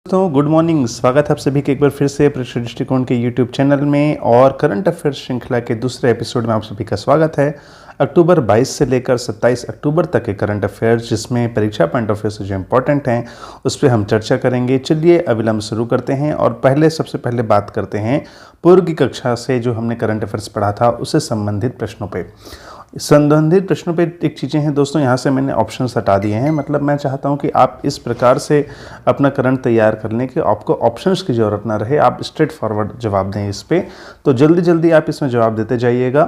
दोस्तों good morning. स्वागत है आप सभी के एक बार फिर से परीक्षा दृष्टिकोण के यूट्यूब चैनल में और करंट अफेयर्स श्रृंखला के दूसरे एपिसोड में आप सभी का स्वागत है। अक्टूबर 22 से लेकर 27 अक्टूबर तक के करंट अफेयर्स जिसमें परीक्षा पॉइंट ऑफ व्यू से जो इम्पोर्टेंट हैं उस पर हम चर्चा करेंगे। चलिए अविलंब शुरू करते हैं और सबसे पहले बात करते हैं पूर्व की कक्षा से जो हमने करंट अफेयर्स पढ़ा था उससे संबंधित प्रश्नों पर। संबंधित प्रश्नों पे एक चीज़ें हैं दोस्तों, यहाँ से मैंने ऑप्शंस हटा दिए हैं। मतलब मैं चाहता हूँ कि आप इस प्रकार से अपना करंट तैयार कर लें कि आपको ऑप्शंस की ज़रूरत ना रहे, आप स्ट्रेट फॉरवर्ड जवाब दें इस पे। तो जल्दी जल्दी आप इसमें जवाब देते जाइएगा।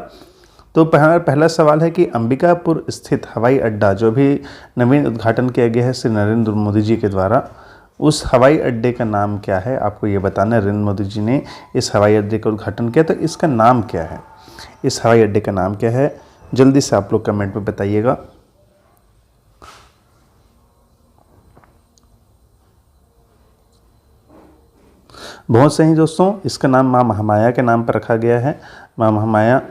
तो पहला सवाल है कि अंबिकापुर स्थित हवाई अड्डा जो भी नवीन उद्घाटन किया गया है श्री नरेंद्र मोदी जी के द्वारा, उस हवाई अड्डे का नाम क्या है? आपको ये बताना है। नरेंद्र मोदी जी ने इस हवाई अड्डे का उद्घाटन किया, तो इसका नाम क्या है? इस हवाई अड्डे का नाम क्या है? जल्दी से आप लोग कमेंट में बताइएगा। बहुत सही दोस्तों, इसका नाम मां महामाया के नाम पर रखा गया है। मां महामाया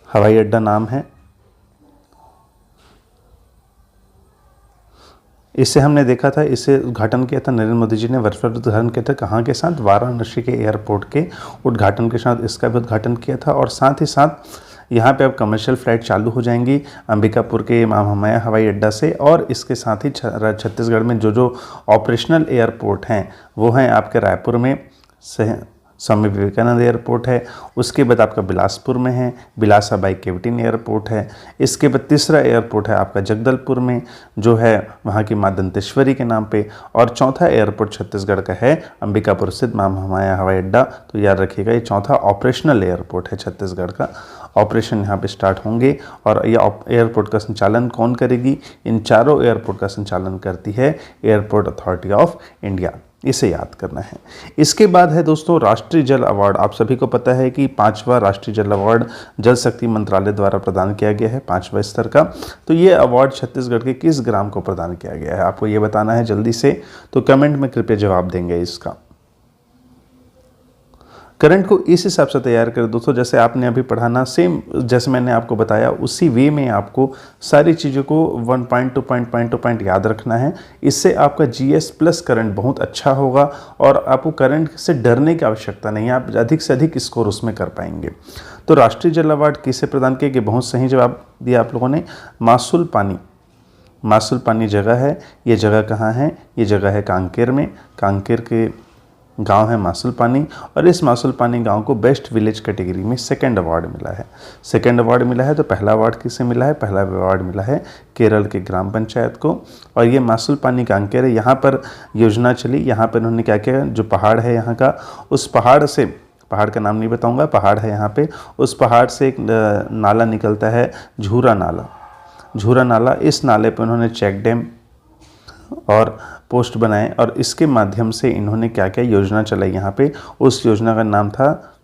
हवाई अड्डा नाम है। इसे हमने देखा था, इसे उद्घाटन किया था नरेंद्र मोदी जी ने, वर्चुअल उद्घाटन किया था। कहाँ के साथ? वाराणसी के एयरपोर्ट के उद्घाटन के साथ इसका भी उद्घाटन किया था। और साथ ही साथ यहाँ पे अब कमर्शियल फ़्लाइट चालू हो जाएंगी अंबिकापुर के मां महामाया हवाई अड्डा से। और इसके साथ ही छत्तीसगढ़ में जो ऑपरेशनल एयरपोर्ट हैं वो हैं आपके रायपुर में स्वामी विवेकानंद एयरपोर्ट है। उसके बाद आपका बिलासपुर में है बिलासाबाई केवटिन एयरपोर्ट है। इसके बाद तीसरा एयरपोर्ट है आपका जगदलपुर में जो है वहाँ की माँ दंतेश्वरी के नाम पे। और चौथा एयरपोर्ट छत्तीसगढ़ का है अंबिकापुर स्थित मां महामाया हवाई अड्डा। तो याद रखिएगा, ये चौथा ऑपरेशनल एयरपोर्ट है छत्तीसगढ़ का। ऑपरेशन यहाँ पे स्टार्ट होंगे। और ये एयरपोर्ट का संचालन कौन करेगी? इन चारों एयरपोर्ट का संचालन करती है एयरपोर्ट अथॉरिटी ऑफ इंडिया। इसे याद करना है। इसके बाद है दोस्तों राष्ट्रीय जल अवार्ड। आप सभी को पता है कि 5वां राष्ट्रीय जल अवार्ड जल शक्ति मंत्रालय द्वारा प्रदान किया गया है 5वें स्तर का। तो ये अवार्ड छत्तीसगढ़ के किस ग्राम को प्रदान किया गया है? आपको ये बताना है जल्दी से। तो कमेंट में कृपया जवाब देंगे इसका। करंट को इस हिसाब से तैयार करें दोस्तों, जैसे आपने अभी पढ़ाना, सेम जैसे मैंने आपको बताया उसी वे में आपको सारी चीज़ों को पॉइंट टू पॉइंट याद रखना है। इससे आपका जीएस प्लस करंट बहुत अच्छा होगा और आपको करंट से डरने की आवश्यकता नहीं है, आप अधिक से अधिक स्कोर उसमें कर पाएंगे। तो राष्ट्रीय जल अवार्ड किसे प्रदान किया गया? बहुत सही जवाब दिया आप लोगों ने। मासुल पानी, मासुल पानी जगह है। ये जगह कहाँ है? ये जगह है कांकेर में। कांकेर के गांव है मासुल पानी। और इस मासुल पानी गांव को बेस्ट विलेज कैटेगरी में सेकंड अवार्ड मिला है। सेकंड अवार्ड मिला है। तो पहला अवार्ड किसे मिला है? पहला अवार्ड मिला है केरल के ग्राम पंचायत को। और ये मासुल पानी कांकेर है। यहाँ पर योजना चली, यहाँ पर उन्होंने क्या किया, जो पहाड़ है यहाँ का, उस पहाड़ से, पहाड़ का नाम नहीं बताऊँगा, पहाड़ है यहाँ पे, उस पहाड़ से एक नाला निकलता है, झूरा नाला। झूरा नाला, इस नाले पर उन्होंने चेक डैम और पोस्ट बनाए और इसके माध्यम से इन्होंने क्या क्या योजना चलाई यहाँ पे। उस योजना का नाम था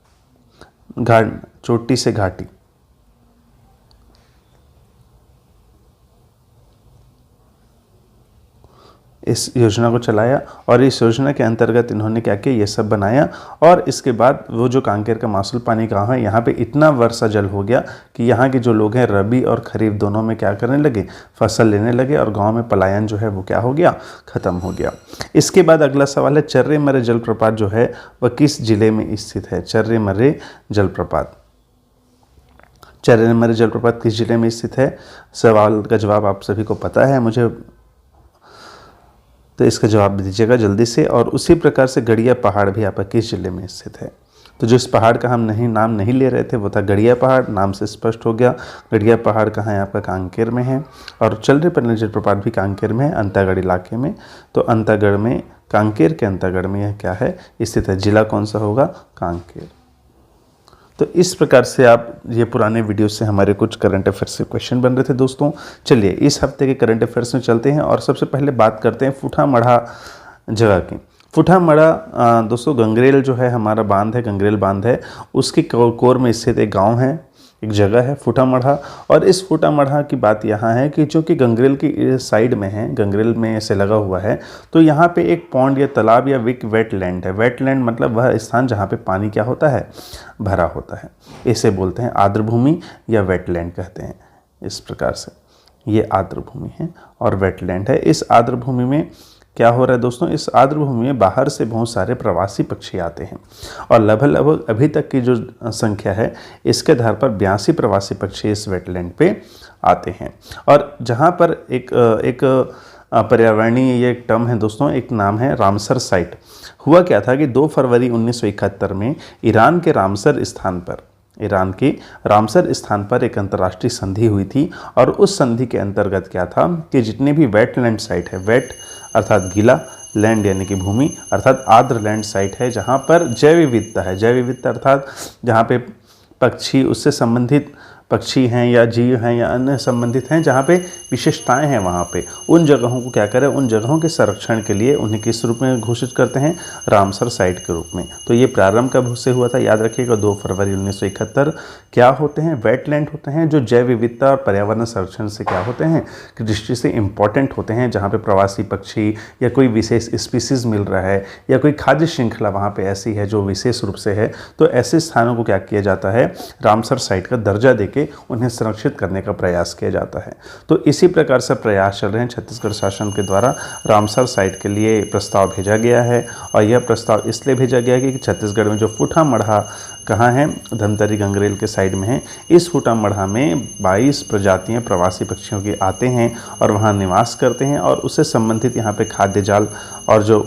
चोटी से घाटी। इस योजना को चलाया और इस योजना के अंतर्गत इन्होंने क्या किया, ये सब बनाया। और इसके बाद वो जो कांकेर का मासुल पानी गाँव है, यहाँ पे इतना वर्षा जल हो गया कि यहाँ के जो लोग हैं रबी और खरीफ दोनों में क्या करने लगे, फसल लेने लगे और गांव में पलायन जो है वो क्या हो गया, ख़त्म हो गया। इसके बाद अगला सवाल है चर्रे मर्रे जलप्रपात जो है वह किस जिले में स्थित है? चर्रे मर्रे जलप्रपात, चर्रे मर्रे जलप्रपात किस जिले में स्थित है? सवाल का जवाब आप सभी को पता है मुझे, तो इसका जवाब दीजिएगा जल्दी से। और उसी प्रकार से गड़िया पहाड़ भी आपका किस जिले में स्थित है? तो जिस पहाड़ का हम नाम नहीं ले रहे थे वो था गड़िया पहाड़। नाम से स्पष्ट हो गया गड़िया पहाड़ कहाँ है, आपका कांकेर में है। और चर्रे मर्रे जलप्रपात भी कांकेर में है, अंतागढ़ इलाके में। तो अंतागढ़ में, कांकेर के अंतागढ़ में यह क्या है, स्थित है। जिला कौन सा होगा? कांकेर। तो इस प्रकार से आप ये पुराने वीडियो से हमारे कुछ करंट अफेयर्स के क्वेश्चन बन रहे थे दोस्तों। चलिए इस हफ्ते के करंट अफेयर्स में चलते हैं और सबसे पहले बात करते हैं फूठा मढ़ा जगह की। फूठा मढ़ा दोस्तों गंगरेल जो है हमारा बांध है, गंगरेल बांध है, उसके कोर में स्थित एक गाँव है, एक जगह है फूठा मढ़ा। और इस फूठा मढ़ा की बात यहाँ है कि जो कि गंगरेल की साइड में है, गंगरेल में से लगा हुआ है। तो यहाँ पे एक पॉन्ड या तालाब या वेटलैंड है। वेटलैंड मतलब वह स्थान जहाँ पे पानी क्या होता है, भरा होता है। इसे बोलते हैं आर्द्रभूमि या वेटलैंड कहते हैं। इस प्रकार से ये आर्द्रभूमि है और वेटलैंड है। इस आर्द्रभूमि में क्या हो रहा है दोस्तों, इस आर्द्रभूमि में बाहर से बहुत सारे प्रवासी पक्षी आते हैं और लगभग अभी तक की जो संख्या है इसके आधार पर 82 प्रवासी पक्षी इस वेटलैंड पे आते हैं। और जहाँ पर एक पर्यावरणीय ये एक टर्म है दोस्तों, एक नाम है रामसर साइट। हुआ क्या था कि 2 फरवरी 1971 में ईरान के रामसर स्थान पर एक अंतर्राष्ट्रीय संधि हुई थी और उस संधि के अंतर्गत क्या था कि जितने भी वेटलैंड साइट है, वेट अर्थात गीला, लैंड यानी कि भूमि अर्थात आर्द्र लैंड साइट है, जहाँ पर जैव विविधता है, जैव विविधता अर्थात जहाँ पे पक्षी, उससे संबंधित पक्षी हैं या जीव हैं या अन्य संबंधित हैं, जहाँ पे विशेषताएं हैं, वहाँ पे उन जगहों को क्या करें, उन जगहों के संरक्षण के लिए उन्हें किस रूप में घोषित करते हैं, रामसर साइट के रूप में। तो ये प्रारंभ कब से हुआ था, याद रखिएगा 2 फरवरी 1971। क्या होते हैं, वेटलैंड होते हैं जो जैव विविधता और पर्यावरण संरक्षण से क्या होते हैं कि दृष्टि से इंपॉर्टेंट होते हैं, जहाँ पे प्रवासी पक्षी या कोई विशेष स्पीसीज मिल रहा है या कोई खाद्य श्रृंखला वहाँ पे ऐसी है जो विशेष रूप से है, तो ऐसे स्थानों को क्या किया जाता है, रामसर साइट का दर्जा देके उन्हें संरक्षित करने का प्रयास किया जाता है। तो इसी प्रकार से प्रयास चल रहे हैं। छत्तीसगढ़ शासन के द्वारा रामसर साइट के लिए प्रस्ताव भेजा गया है और यह प्रस्ताव इसलिए भेजा गया है कि छत्तीसगढ़ में जो फूटा मढ़ा कहाँ है, धमतरी गंगरेल के साइड में है, इस फूटा मढ़ा में 22 प्रजातियां प्रवासी पक्षियों की आते हैं और वहाँ निवास करते हैं और उससे संबंधित यहाँ पे खाद्य जाल और जो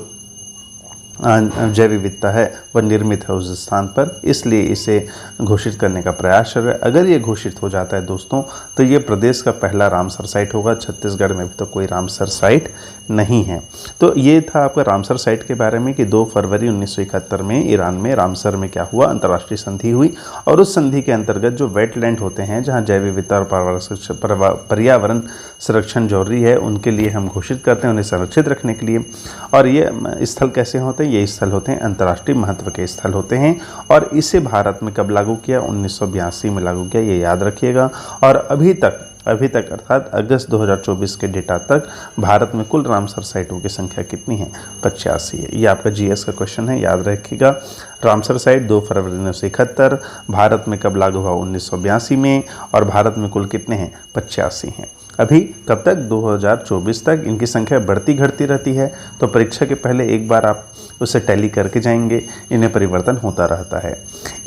जैव विविधता है वह निर्मित है उस स्थान पर, इसलिए इसे घोषित करने का प्रयास चल रहा है। अगर ये घोषित हो जाता है दोस्तों तो ये प्रदेश का पहला रामसर साइट होगा। छत्तीसगढ़ में भी तो कोई रामसर साइट नहीं है। तो ये था आपका रामसर साइट के बारे में कि 2 फरवरी 1971 में ईरान में रामसर में क्या हुआ, अंतर्राष्ट्रीय संधि हुई और उस संधि के अंतर्गत जो वेटलैंड होते हैं जहाँ जैव विविधता और पर्यावरण संरक्षण जरूरी है, उनके लिए हम घोषित करते हैं, उन्हें संरक्षित रखने के लिए। और ये स्थल कैसे होते हैं, ये स्थल होते हैं अंतर्राष्ट्रीय महत्व के स्थल होते हैं। और इसे भारत में कब लागू किया, 1982 में लागू किया, ये याद रखिएगा। और अभी तक अर्थात अगस्त 2024 के डेटा तक भारत में कुल रामसर साइटों की संख्या कितनी है, 85 है। ये आपका जीएस का क्वेश्चन है, याद रखिएगा। रामसर साइट 2 फरवरी 1971, भारत में कब लागू हुआ, 1982 में, और भारत में कुल कितने हैं, 85 हैं। अभी कब तक, 2024 तक इनकी संख्या बढ़ती घटती रहती है। तो परीक्षा के पहले एक बार आप उसे टैली करके जाएंगे, इन्हें परिवर्तन होता रहता है।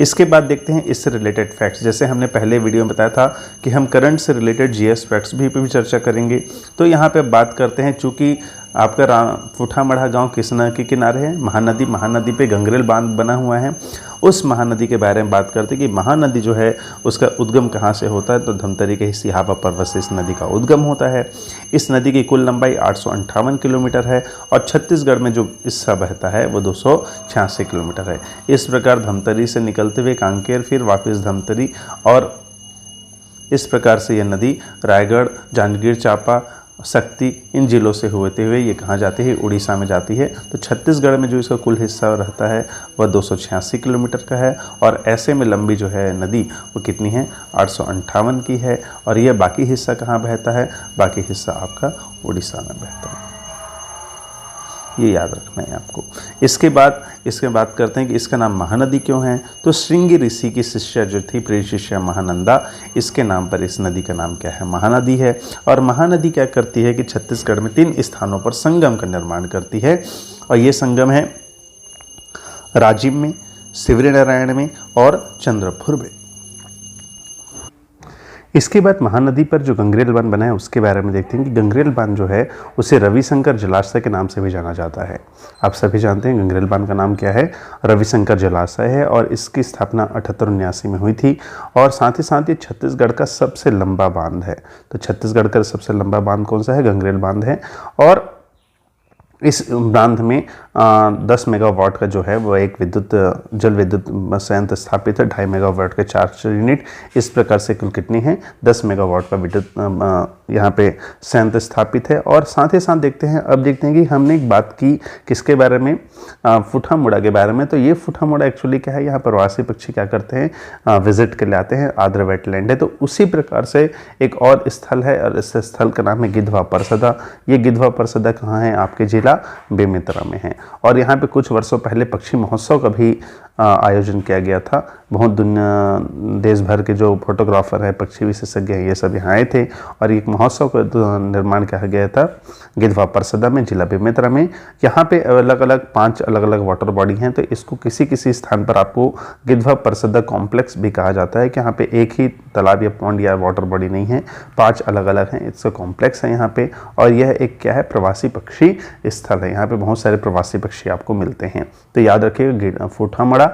इसके बाद देखते हैं इससे रिलेटेड फैक्ट्स। जैसे हमने पहले वीडियो में बताया था कि हम करंट से रिलेटेड जीएस फैक्ट्स भी पे भी चर्चा करेंगे। तो यहाँ पे बात करते हैं, चूँकि आपका फूटा मढ़ा गांव किस नदी के किनारे है, महानदी पे गंगरेल बांध बना हुआ है। उस महानदी के बारे में बात करते हैं कि महानदी जो है उसका उद्गम कहाँ से होता है, तो धमतरी के सिहावा पर्वत से इस नदी का उद्गम होता है। इस नदी की कुल लंबाई 858 किलोमीटर है और छत्तीसगढ़ में जो हिस्सा बहता है वो 286 किलोमीटर है। इस प्रकार धमतरी से निकलते हुए कांकेर, फिर वापस धमतरी, और इस प्रकार से यह नदी रायगढ़, जांजगीर चांपा, शक्ति, इन जिलों से होते हुए ये कहाँ जाती है, उड़ीसा में जाती है। तो छत्तीसगढ़ में जो इसका कुल हिस्सा रहता है वह 286 किलोमीटर का है और ऐसे में लंबी जो है नदी वो कितनी है, 858 की है। और यह बाकी हिस्सा कहाँ बहता है, बाकी हिस्सा आपका उड़ीसा में बहता है, ये याद रखना है आपको। इसके बाद करते हैं कि इसका नाम महानदी क्यों है। तो श्रृंगी ऋषि की शिष्या जो थी, प्रिय शिष्या महानंदा, इसके नाम पर इस नदी का नाम क्या है, महानदी है। और महानदी क्या करती है कि छत्तीसगढ़ में 3 स्थानों पर संगम का निर्माण करती है और ये संगम है राजिम में, शिवरीनारायण में और चंद्रपुर में। इसके बाद महानदी पर जो गंगरेल बांध बना है उसके बारे में देखते हैं कि गंगरेल बांध जो है उसे रविशंकर जलाशय के नाम से भी जाना जाता है। आप सभी जानते हैं गंगरेल बांध का नाम क्या है, रविशंकर जलाशय है और इसकी स्थापना 78-79 में हुई थी। और साथ ही साथ ये छत्तीसगढ़ का सबसे लंबा बांध है। तो छत्तीसगढ़ का सबसे लंबा बांध कौन सा है, गंगरेल बांध है। और इस बांध में 10 मेगावाट का जो है वो एक जल विद्युत संयंत्र स्थापित है, 2.5 मेगावाट के 4 यूनिट। इस प्रकार से कुल कितनी है, 10 मेगावाट का विद्युत यहाँ पे संयंत्र स्थापित है। और साथ ही साथ देखते हैं कि हमने एक बात की किसके बारे में, फूटा मुड़ा के बारे में। तो ये फूटा मुड़ा एक्चुअली क्या है, यहाँ प्रवासी पक्षी क्या करते हैं, विजिट के लिए आते हैं, आर्द्र वेटलैंड है। तो उसी प्रकार से एक और स्थल है और इस स्थल का नाम है गिधवा परसदा। ये गिधवा परसदा कहाँ है, आपके जिला बेमेतरा में है। और यहाँ पे कुछ वर्षों पहले पक्षी महोत्सव का भी आयोजन किया गया था। बहुत दुनिया देश भर के जो फोटोग्राफर हैं, पक्षी विशेषज्ञ हैं, ये सब यहाँ आए थे और एक महोत्सव का निर्माण किया गया था गिधवा परसदा में, जिला बेमेतरा में। यहाँ पे अलग अलग 5 अलग अलग वाटर बॉडी हैं, तो इसको किसी किसी स्थान पर आपको गिधवा परसदा कॉम्प्लेक्स भी कहा जाता है कि यहाँ पे एक ही तालाब या पॉन्ड या वाटर बॉडी नहीं है, 5 अलग अलग हैं, इसका कॉम्प्लेक्स है यहाँ पे। और यह एक क्या है, प्रवासी पक्षी स्थल है। यहाँ पे बहुत सारे प्रवासी पक्षी आपको मिलते हैं। तो याद रखिएगा, फूठामड़ा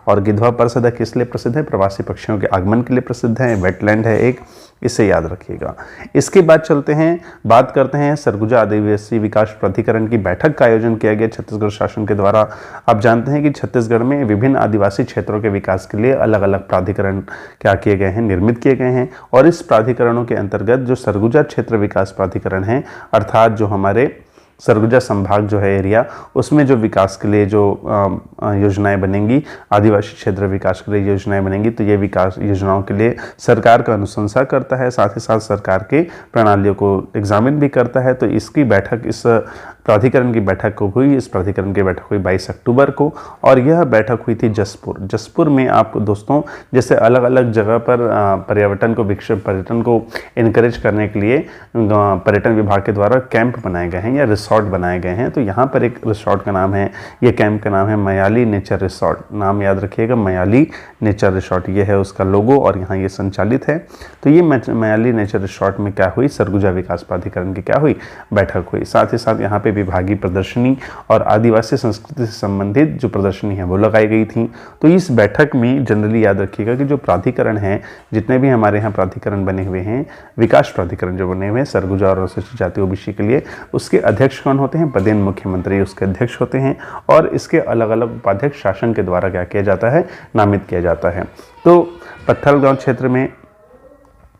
और गिधवा परसदा किस लिए प्रसिद्ध है? प्रवासी पक्षियों के आगमन के लिए प्रसिद्ध है, वेटलैंड है एक, इसे याद रखिएगा। इसके बाद चलते हैं, बात करते हैं सरगुजा आदिवासी विकास प्राधिकरण की बैठक का आयोजन किया गया छत्तीसगढ़ शासन के द्वारा। आप जानते हैं कि छत्तीसगढ़ में विभिन्न आदिवासी क्षेत्रों के विकास के लिए अलग अलग प्राधिकरण क्या किए गए हैं, निर्मित किए गए हैं। और इस प्राधिकरणों के अंतर्गत जो सरगुजा क्षेत्र विकास प्राधिकरण है, अर्थात जो हमारे सरगुजा संभाग जो है एरिया, उसमें जो विकास के लिए जो योजनाएं बनेंगी, आदिवासी क्षेत्र विकास के लिए योजनाएं बनेंगी, तो ये विकास योजनाओं के लिए सरकार का अनुशंसा करता है, साथ ही साथ सरकार के प्रणालियों को एग्जामिन भी करता है। तो इसकी बैठक, इस प्राधिकरण की बैठक को हुई, इस प्राधिकरण की बैठक हुई 22 अक्टूबर को, और यह बैठक हुई थी जसपुर में। आप दोस्तों, जैसे अलग अलग जगह पर पर्यटन को इनकरेज करने के लिए पर्यटन विभाग के द्वारा कैंप बनाए गए हैं या रिसॉर्ट बनाए गए हैं। तो यहाँ पर एक रिसॉर्ट का नाम है, ये कैंप का नाम है मयाली नेचर रिसॉर्ट। नाम याद रखिएगा, मयाली नेचर रिसॉर्ट, ये है उसका लोगो और यहाँ ये संचालित है। तो ये मयाली नेचर रिसॉर्ट में क्या हुई, सरगुजा विकास प्राधिकरण की क्या हुई, बैठक हुई। साथ ही साथ यहाँ पे विभागीय प्रदर्शनी और आदिवासी संस्कृति से संबंधित जो प्रदर्शनी है वो लगाई गई थी। तो इस बैठक में जनरली याद रखिएगा कि जो प्राधिकरण है, जितने भी हमारे यहाँ प्राधिकरण बने हुए हैं, विकास प्राधिकरण जो बने हुए हैं सरगुजा और अनुसूचित जाति ओबीसी के लिए, उसके अध्यक्ष कौन होते हैं? पदेन मुख्यमंत्री उसके अध्यक्ष होते हैं। और इसके अलग अलग उपाध्यक्ष शासन के द्वारा क्या किया जाता है, नामित किया जाता है। तो पत्थलगांव क्षेत्र में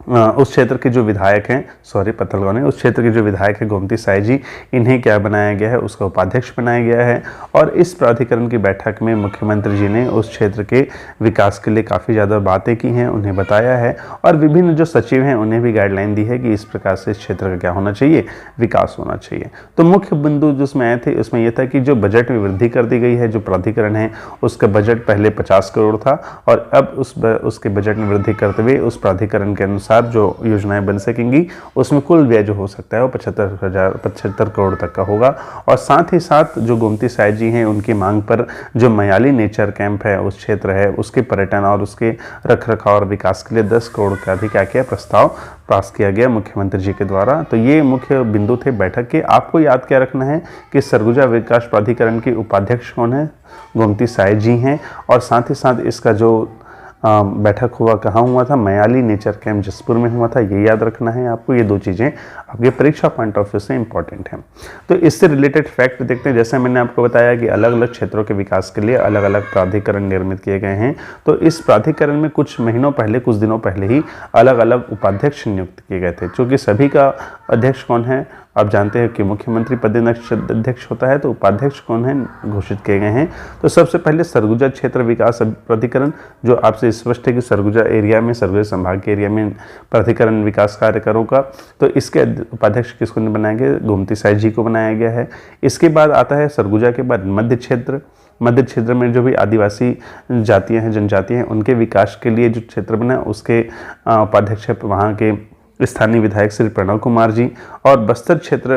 उस क्षेत्र के जो विधायक हैं, पत्थलगांव ने, उस क्षेत्र के जो विधायक हैं गोमती साई जी, इन्हें क्या बनाया गया है, उसका उपाध्यक्ष बनाया गया है। और इस प्राधिकरण की बैठक में मुख्यमंत्री जी ने उस क्षेत्र के विकास के लिए काफ़ी ज़्यादा बातें की हैं, उन्हें बताया है। और विभिन्न जो सचिव हैं उन्हें भी गाइडलाइन दी है कि इस प्रकार से इस क्षेत्र का क्या होना चाहिए, विकास होना चाहिए। तो मुख्य बिंदु जिसमें आए थे, उसमें यह था कि जो बजट में वृद्धि कर दी गई है, जो प्राधिकरण है उसका बजट पहले 50 करोड़ था और अब उसके बजट में वृद्धि करते हुए उस प्राधिकरण के अनुसार जो योजनाएं बन सकेंगी उसमें कुल व्यय जो हो सकता है वो 75 करोड़ तक का होगा। और साथ ही साथ जो गोमती साई जी हैं, उनकी मांग पर जो मयाली नेचर कैंप है, उस क्षेत्र है, उसके पर्यटन और उसके रखरखाव और विकास के लिए 10 करोड़ का भी क्या किया, प्रस्ताव पास किया गया मुख्यमंत्री जी के द्वारा। तो ये मुख्य बिंदु थे बैठक के। आपको याद क्या रखना है कि सरगुजा विकास प्राधिकरण के उपाध्यक्ष कौन है, गोमती साई जी हैं। और साथ ही साथ इसका जो बैठक हुआ कहाँ हुआ था, मयाली नेचर कैंप जसपुर में हुआ था, ये याद रखना है आपको। ये 2 चीज़ें आपके परीक्षा पॉइंट ऑफ व्यू से इंपॉर्टेंट हैं। तो इससे रिलेटेड फैक्ट देखते हैं। जैसे मैंने आपको बताया कि अलग अलग क्षेत्रों के विकास के लिए अलग अलग प्राधिकरण निर्मित किए गए हैं। तो इस प्राधिकरण में कुछ दिनों पहले ही अलग अलग उपाध्यक्ष नियुक्त किए गए थे। चूँकि सभी का अध्यक्ष कौन है, आप जानते हैं कि मुख्यमंत्री पदाध्यक्ष होता है, तो उपाध्यक्ष कौन है, घोषित किए गए हैं। तो सबसे पहले सरगुजा क्षेत्र विकास प्राधिकरण, जो आपसे स्पष्ट है कि सरगुजा एरिया में, सरगुजा संभाग के एरिया में प्राधिकरण विकास कार्य करोगा। तो इसके उपाध्यक्ष किसको बनाया गया, गोमती साई जी को बनाया गया है। इसके बाद आता है सरगुजा के बाद मध्य क्षेत्र में जो भी आदिवासी जातियाँ हैं, जनजातियाँ हैं, उनके विकास के लिए जो क्षेत्र बना उसके उपाध्यक्ष वहाँ के स्थानीय विधायक श्री प्रणव कुमार जी। और बस्तर क्षेत्र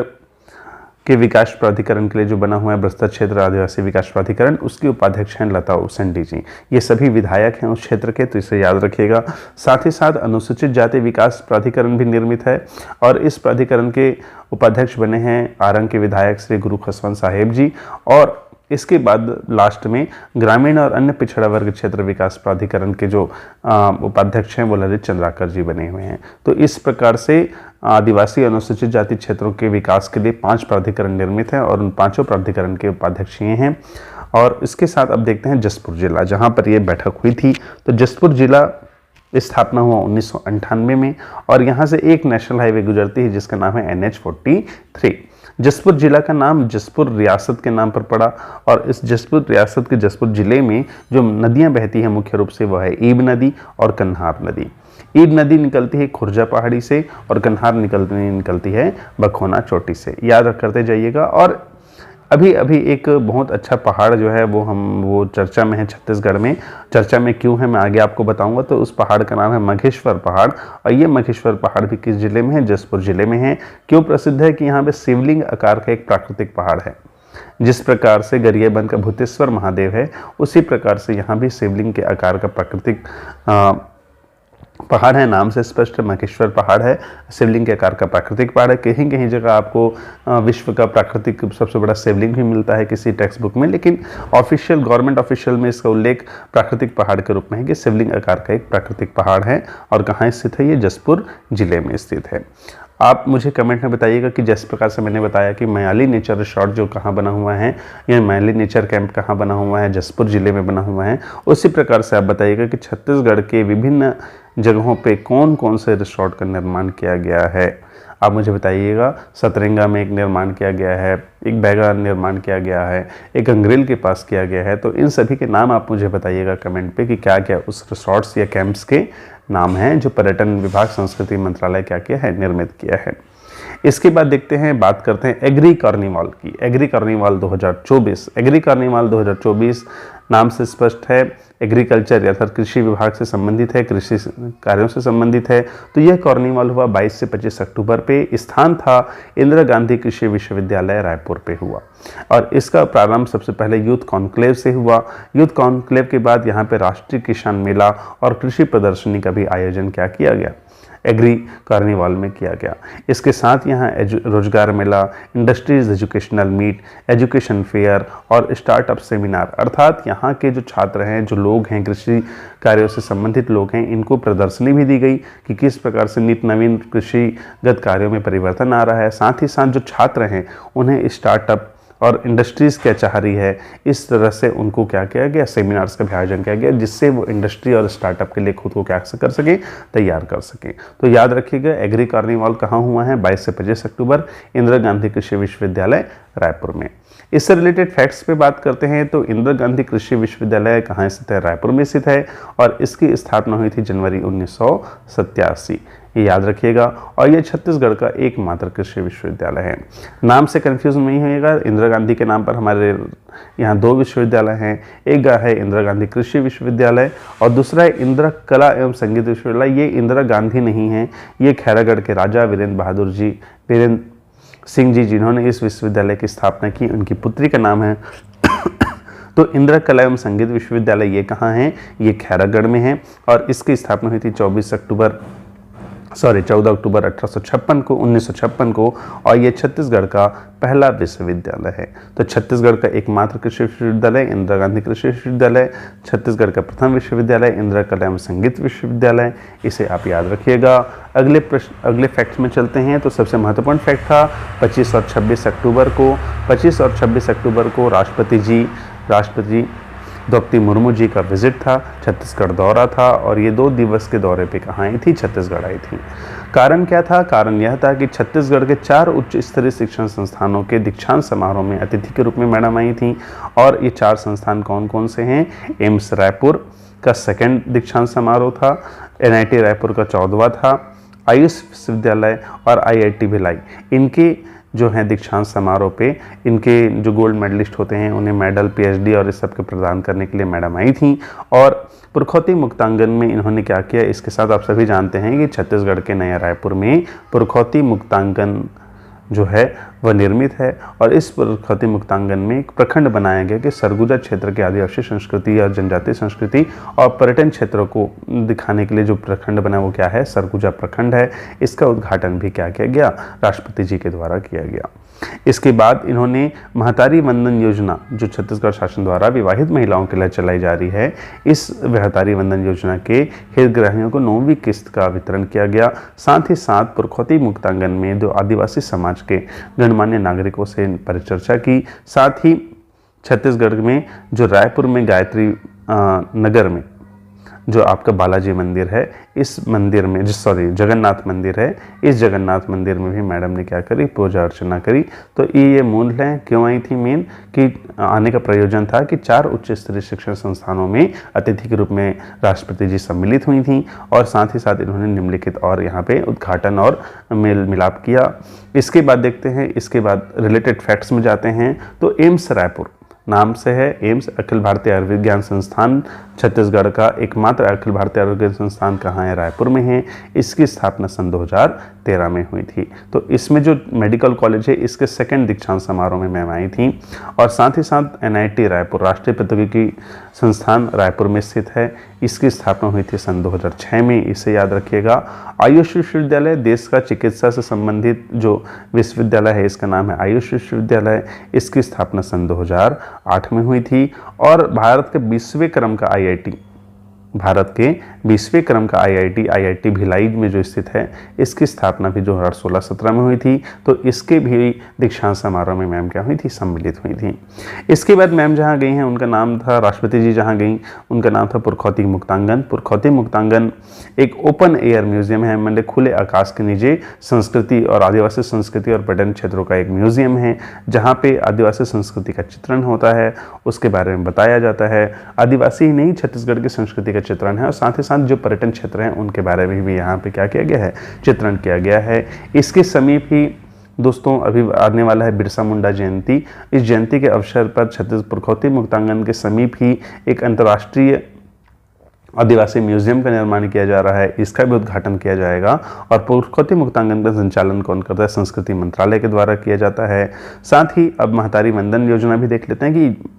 के विकास प्राधिकरण के लिए जो बना हुआ है बस्तर क्षेत्र आदिवासी विकास प्राधिकरण, उसके उपाध्यक्ष हैं लता उसेंडी जी। ये सभी विधायक हैं उस क्षेत्र के, तो इसे याद रखिएगा। साथ ही साथ अनुसूचित जाति विकास प्राधिकरण भी निर्मित है और इस प्राधिकरण के उपाध्यक्ष बने हैं आरंग के विधायक श्री गुरु खसवंत साहेब जी। और इसके बाद लास्ट में ग्रामीण और अन्य पिछड़ा वर्ग क्षेत्र विकास प्राधिकरण के जो उपाध्यक्ष हैं वो ललित चंद्राकर जी बने हुए हैं। तो इस प्रकार से आदिवासी अनुसूचित जाति क्षेत्रों के विकास के लिए 5 प्राधिकरण निर्मित हैं और उन 5 प्राधिकरण के उपाध्यक्ष ये हैं। और इसके साथ अब देखते हैं जसपुर जिला, जहाँ पर ये बैठक हुई थी। तो जसपुर जिला स्थापना हुआ 1998 में और यहाँ से एक नेशनल हाईवे गुजरती है जिसका नाम है NH-43। जसपुर जिला का नाम जसपुर रियासत के नाम पर पड़ा और इस जसपुर रियासत के जसपुर जिले में जो नदियां बहती हैं मुख्य रूप से वह है ईब नदी और कन्हार नदी। ईब नदी निकलती है खुर्जा पहाड़ी से और कन्हार निकलती है बखोना चोटी से, याद करते जाइएगा। और अभी अभी एक बहुत अच्छा पहाड़ जो है वो चर्चा में है छत्तीसगढ़ में। चर्चा में क्यों है मैं आगे आपको बताऊंगा। तो उस पहाड़ का नाम है मघेश्वर पहाड़, और ये मघेश्वर पहाड़ भी किस जिले में है? जसपुर जिले में है। क्यों प्रसिद्ध है? कि यहाँ पे शिवलिंग आकार का एक प्राकृतिक पहाड़ है। जिस प्रकार से गरियाबंद का भूतेश्वर महादेव है, उसी प्रकार से यहाँ भी शिवलिंग के आकार का प्राकृतिक पहाड़ है। नाम से स्पष्ट मघेश्वर पहाड़ है, शिवलिंग के आकार का प्राकृतिक पहाड़ है। कहीं कहीं जगह आपको विश्व का प्राकृतिक सबसे बड़ा शिवलिंग भी मिलता है किसी टेक्स्ट बुक में, लेकिन ऑफिशियल गवर्नमेंट ऑफिशियल में इसका उल्लेख प्राकृतिक पहाड़ के रूप में है कि शिवलिंग आकार का एक प्राकृतिक पहाड़ है। और कहाँ स्थित है? ये जसपुर जिले में स्थित है। आप मुझे कमेंट में बताइएगा कि जिस प्रकार से मैंने बताया कि मयाली नेचर रिसोर्ट जो कहाँ बना हुआ है, या मयाली नेचर कैंप कहाँ बना हुआ है, जसपुर जिले में बना हुआ है, उसी प्रकार से आप बताइएगा कि छत्तीसगढ़ के विभिन्न जगहों पे कौन कौन से रिसोर्ट का निर्माण किया गया है। आप मुझे बताइएगा। सतरंगा में एक निर्माण किया गया है, एक बैगा निर्माण किया गया है, एक अंग्रेल के पास किया गया है। तो इन सभी के नाम आप मुझे बताइएगा कमेंट पे कि क्या क्या उस रिसोर्ट्स या कैंप्स के नाम हैं जो पर्यटन विभाग संस्कृति मंत्रालय क्या किया है, निर्मित किया है। इसके बाद देखते हैं, बात करते हैं एग्री कार्निवाल की। Agri carnival 2024। एग्री कार्निवाल 2024 नाम से स्पष्ट है, एग्रीकल्चर अर्थात कृषि विभाग से संबंधित है, कृषि कार्यों से संबंधित है। तो यह कार्निवाल हुआ 22 से 25 अक्टूबर पे। स्थान था इंदिरा गांधी कृषि विश्वविद्यालय रायपुर पे हुआ, और इसका प्रारंभ सबसे पहले यूथ कॉन्क्लेव से हुआ। यूथ कॉन्क्लेव के बाद यहाँ पे राष्ट्रीय किसान मेला और कृषि प्रदर्शनी का भी आयोजन क्या किया गया? एग्री कार्निवाल में किया गया। इसके साथ यहाँ रोजगार मेला, industries educational meet, education fair और स्टार्टअप सेमिनार, अर्थात यहाँ के जो छात्र हैं, जो लोग हैं, कृषि कार्यों से संबंधित लोग हैं, इनको प्रदर्शनी भी दी गई कि किस प्रकार से नित नवीन कृषिगत कार्यों में परिवर्तन आ रहा है। साथ ही साथ जो छात्र हैं उन्हें स्टार्टअप और इंडस्ट्रीज़ क्या चाह रही है, इस तरह से उनको क्या किया गया? सेमिनार्स का भी आयोजन किया गया, जिससे वो इंडस्ट्री और स्टार्टअप के लिए खुद को क्या कर सके, तैयार कर सके। तो याद रखिएगा, एग्री कार्निवाल कहाँ हुआ है? 22 से 25 अक्टूबर, इंदिरा गांधी कृषि विश्वविद्यालय रायपुर में। इससे रिलेटेड फैक्ट्स पे बात करते हैं तो इंदिरा गांधी कृषि विश्वविद्यालय कहाँ स्थित है? रायपुर में स्थित है, और इसकी स्थापना हुई थी जनवरी 1987। ये याद रखिएगा। और ये छत्तीसगढ़ का एकमात्र कृषि विश्वविद्यालय है। नाम से कंफ्यूज नहीं होइएगा। इंदिरा गांधी के नाम पर हमारे यहाँ 2 विश्वविद्यालय हैं। एक है इंदिरा गांधी कृषि विश्वविद्यालय और दूसरा है इंदिरा कला एवं संगीत विश्वविद्यालय। ये इंदिरा गांधी नहीं है, ये खैरागढ़ के राजा वीरेंद्र सिंह जी जिन्होंने इस विश्वविद्यालय की स्थापना की, उनकी पुत्री का नाम है। तो इंदिरा कला एवं संगीत विश्वविद्यालय ये कहाँ है? ये खैरागढ़ में है, और इसकी स्थापना हुई थी 14 अक्टूबर 1956 को, और ये छत्तीसगढ़ का पहला विश्वविद्यालय है। तो छत्तीसगढ़ का एकमात्र कृषि विश्वविद्यालय इंदिरा गांधी कृषि विश्वविद्यालय, छत्तीसगढ़ का प्रथम विश्वविद्यालय इंदिरा कला एवं संगीत विश्वविद्यालय, इसे आप याद रखिएगा। अगले फैक्ट्स में चलते हैं। तो सबसे महत्वपूर्ण फैक्ट था 25 और 26 अक्टूबर को राष्ट्रपति द्रौपदी मुर्मू जी का विजिट था, छत्तीसगढ़ दौरा था, और ये 2 दिवस के दौरे पे कहाँ आई थी? छत्तीसगढ़ आई थी। कारण क्या था? कारण यह था कि छत्तीसगढ़ के 4 उच्च स्तरीय शिक्षण संस्थानों के दीक्षांत समारोह में अतिथि के रूप में मैडम आई थी। और ये 4 संस्थान कौन कौन से हैं? एम्स रायपुर का 2nd दीक्षांत समारोह था, NIT रायपुर का 14वां था, आयुष विश्वविद्यालय और IIT भिलाई, इनके जो हैं दीक्षांत समारोह पे इनके जो गोल्ड मेडलिस्ट होते हैं उन्हें मेडल, PhD और इस सब के प्रदान करने के लिए मैडम आई थी। और पुरखौती मुक्तांगन में इन्होंने क्या किया? इसके साथ आप सभी जानते हैं कि छत्तीसगढ़ के नया रायपुर में पुरखौती मुक्तांगन जो है वह निर्मित है, और इस पुरखौती मुक्तांगन में एक प्रखंड बनाया गया कि सरगुजा क्षेत्र के आदिवासी संस्कृति और जनजातीय संस्कृति और पर्यटन क्षेत्रों को दिखाने के लिए जो प्रखंड बना वो क्या है? सरगुजा प्रखंड है। इसका उद्घाटन भी क्या किया गया? राष्ट्रपति जी के द्वारा किया गया। इसके बाद इन्होंने महतारी वंदन योजना जो छत्तीसगढ़ शासन द्वारा विवाहित महिलाओं के लिए चलाई जा रही है, इस महतारी वंदन योजना के हितग्राहियों को 9वीं किस्त का वितरण किया गया। साथ ही साथ पुरखौती मुक्तांगन में जो आदिवासी समाज के गणमान्य नागरिकों से परिचर्चा की। साथ ही छत्तीसगढ़ में जो रायपुर में गायत्री नगर में जो आपका बालाजी मंदिर है, इस मंदिर में जगन्नाथ मंदिर है, इस जगन्नाथ मंदिर में भी मैडम ने क्या करी, पूजा अर्चना करी। तो ये मूल है क्यों आई थी मेन, कि आने का प्रयोजन था कि 4 उच्च स्तरीय शिक्षण संस्थानों में अतिथि के रूप में राष्ट्रपति जी सम्मिलित हुई थी और साथ ही साथ इन्होंने निम्नलिखित और यहाँ पे उद्घाटन और मेल मिलाप किया। इसके बाद देखते हैं, इसके बाद रिलेटेड फैक्ट्स में जाते हैं। तो एम्स रायपुर नाम से है, एम्स अखिल भारतीय आयुर्विज्ञान संस्थान छत्तीसगढ़ का एकमात्र अखिल भारतीय आयुर्विज्ञान संस्थान कहाँ है, रायपुर में है। इसकी स्थापना सन 2013 में हुई थी। तो इसमें जो मेडिकल कॉलेज है, इसके 2nd दीक्षांत समारोह में मैम आई थी। और साथ ही साथ NIT रायपुर, राष्ट्रीय प्रौद्योगिकी संस्थान रायपुर में स्थित है, इसकी स्थापना हुई थी सन 2006 में, इसे याद रखिएगा। आयुष विश्वविद्यालय देश का चिकित्सा से संबंधित जो विश्वविद्यालय है, इसका नाम है आयुष विश्वविद्यालय, इसकी स्थापना सन 2008 में हुई थी। और भारत के 20वें क्रम का IIT, भारत के 20वें क्रम का IIT भिलाई में जो स्थित है, इसकी स्थापना भी 2016-17 में हुई थी। तो इसके भी दीक्षांत समारोह में मैम क्या हुई थी, सम्मिलित हुई थी। इसके बाद मैम जहाँ गई हैं, उनका नाम था, राष्ट्रपति जी जहाँ गई उनका नाम था पुरखौती मुक्तांगन। पुरखौती मुक्तांगन एक ओपन एयर म्यूजियम है, मतलब खुले आकाश के नीचे संस्कृति और आदिवासी संस्कृति और पर्यटन क्षेत्रों का एक म्यूजियम है, जहाँ पे आदिवासी संस्कृति का चित्रण होता है, उसके बारे में बताया जाता है। आदिवासी ही नहीं, छत्तीसगढ़ की संस्कृति का चित्रण है और साथ ही साथ जो पर्यटन क्षेत्र हैं उनके बारे में भी यहाँ पे क्या किया गया है, चित्रण किया गया है। इसके समीप ही दोस्तों अभी आने वाला है बिरसा मुंडा जयंती। इस जयंती के अवसर पर छत्तीसगढ़ पुरखौती मुक्तांगन के समीप ही एक अंतर्राष्ट्रीय आदिवासी म्यूजियम का निर्माण किया जा रहा है, इसका भी उद्घाटन किया जाएगा। और पुरखौती मुक्तांगन का संचालन कौन करता है, संस्कृति मंत्रालय के द्वारा किया जाता है। साथ ही अब महतारी वंदन योजना भी देख लेते हैं कि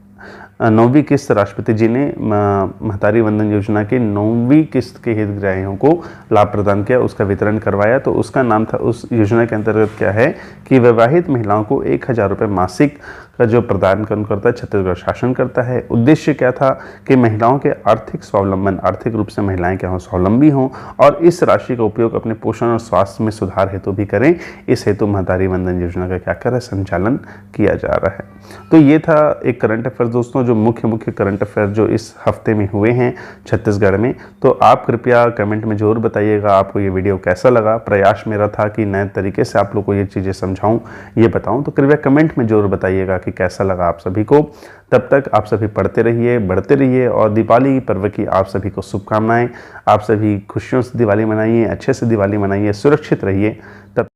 9वीं किस्त राष्ट्रपति जी ने महतारी वंदन योजना के 9वीं किस्त के हितग्राहियों को लाभ प्रदान किया, उसका वितरण करवाया। तो उसका नाम था, उस योजना के अंतर्गत क्या है कि विवाहित महिलाओं को 1000 रुपये मासिक का जो प्रदान करता है, छत्तीसगढ़ शासन करता है। उद्देश्य क्या था कि महिलाओं के आर्थिक स्वावलंबन, आर्थिक रूप से महिलाएं क्या हों, स्वावलंबी हों और इस राशि का उपयोग अपने पोषण और स्वास्थ्य में सुधार हेतु भी करें। इस हेतु महतारी वंदन योजना का क्या कर रहा है, संचालन किया जा रहा है। तो ये था एक करंट अफेयर दोस्तों, जो मुख्य करंट अफेयर जो इस हफ्ते में हुए हैं छत्तीसगढ़ में। तो आप कृपया कमेंट में जरूर बताइएगा आपको ये वीडियो कैसा लगा। प्रयास मेरा था कि नए तरीके से आप लोग को ये चीज़ें समझाऊं, ये बताऊं, तो कृपया कमेंट में जरूर बताइएगा कि कैसा लगा आप सभी को। तब तक आप सभी पढ़ते रहिए, बढ़ते रहिए और दीपावली पर्व की आप सभी को शुभकामनाएं। आप सभी खुशियों से दिवाली मनाइए, अच्छे से दिवाली मनाइए, सुरक्षित रहिए। तब